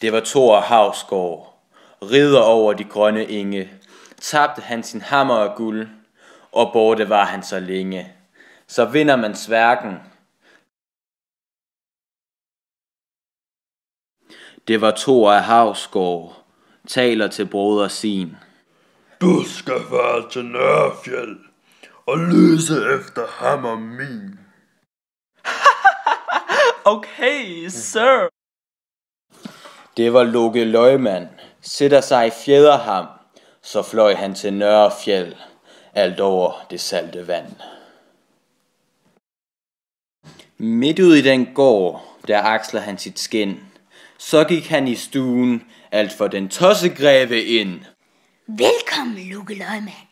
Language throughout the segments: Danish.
Det var Thor Havsgaard, ridder over de grønne enge. Tabte han sin hammer af guld, og borte var han så længe. Så vinder man sværken. Det var Thor af Havsgaard, taler til broder sin. Du skal føre til Nørrefjeld og løse efter hammer min. Okay, sir. Det var Loke Løgmand, sætter sig i fjederham, så fløj han til Nørrefjeld, alt over det salte vand. Midt ud i den gård, der aksler han sit skind, så gik han i stuen, alt for den tossegreve ind. Velkommen, Loke Løgmand.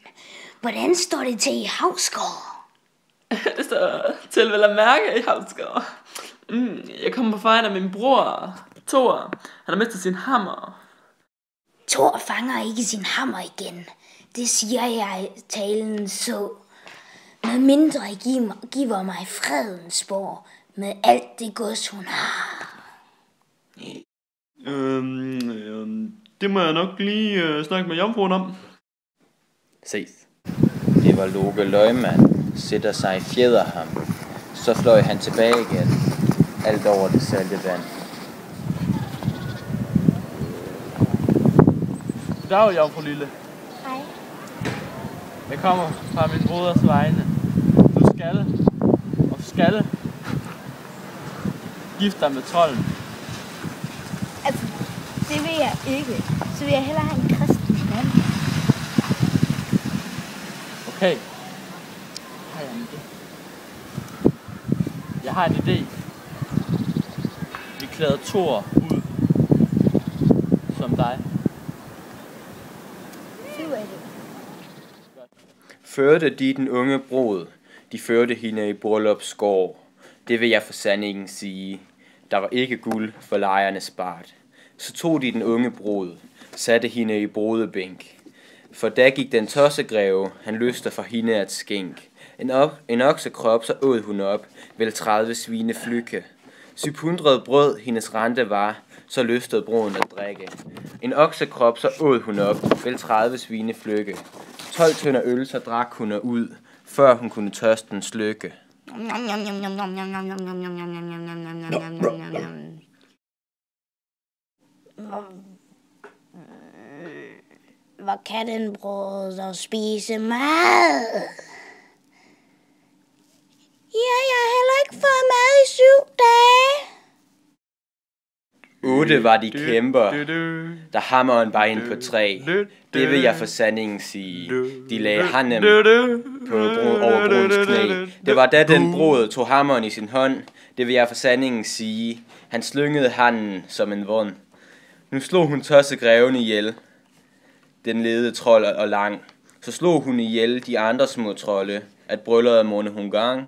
Hvordan står det til i Havsgaard? Det står til vel at mærke i Havsgaard. Jeg kommer på vejen af min bror, Thor. Han har mistet sin hammer. Thor fanger ikke sin hammer igen. Det siger jeg i talen så. Med mindre I giver mig Fredensborg med alt det gods hun har. Det må jeg nok lige snakke med jomfruen om. Ses. Det var Loke Løgmand, sætter sig i fjederham, så fløj han tilbage igen, alt over det salte vand. Goddag, jomfru Lille. Hej. Jeg kommer fra min broders vegne. Du skal gifte dig med trolden. Altså, det vil jeg ikke. Så vil jeg hellere have en kristen mand. Okay. Har jeg en idé? Jeg har en idé. Vi klæder Thor ud som dig. Førte de den unge brud, de førte hende i bryllupsgård. Det vil jeg for sandingen sige. Der var ikke guld for lejernes bart. Så tog de den unge brud, satte hende i brudebænk. For da gik den tossegreve, han lyster for hende at skænk. En oksekrop, så åd hun op, vel 30 svine flykke. 700 brød hendes rente var, så lystede bruden at drikke. En oksekrop, så åd hun op, vel 30 svine flykke. 12 tønder øl, så drak hun ud, før hun kunne tørsten slukke. Hvor kan den brødre spise mad? Ja, jeg har heller ikke fået mad i 7 dage. 8 var de kæmper, der hammeren var ind på 3. Det vil jeg for sandingen sige. De lagde handen over brudens knæ. Det var da den brud tog hammeren i sin hånd. Det vil jeg for sandingen sige. Han slyngede handen som en vund. Nu slog hun tossegreven ihjel. Den lede trold og lang. Så slog hun ihjel de andre små trolde, at brylludet måtte hun gang.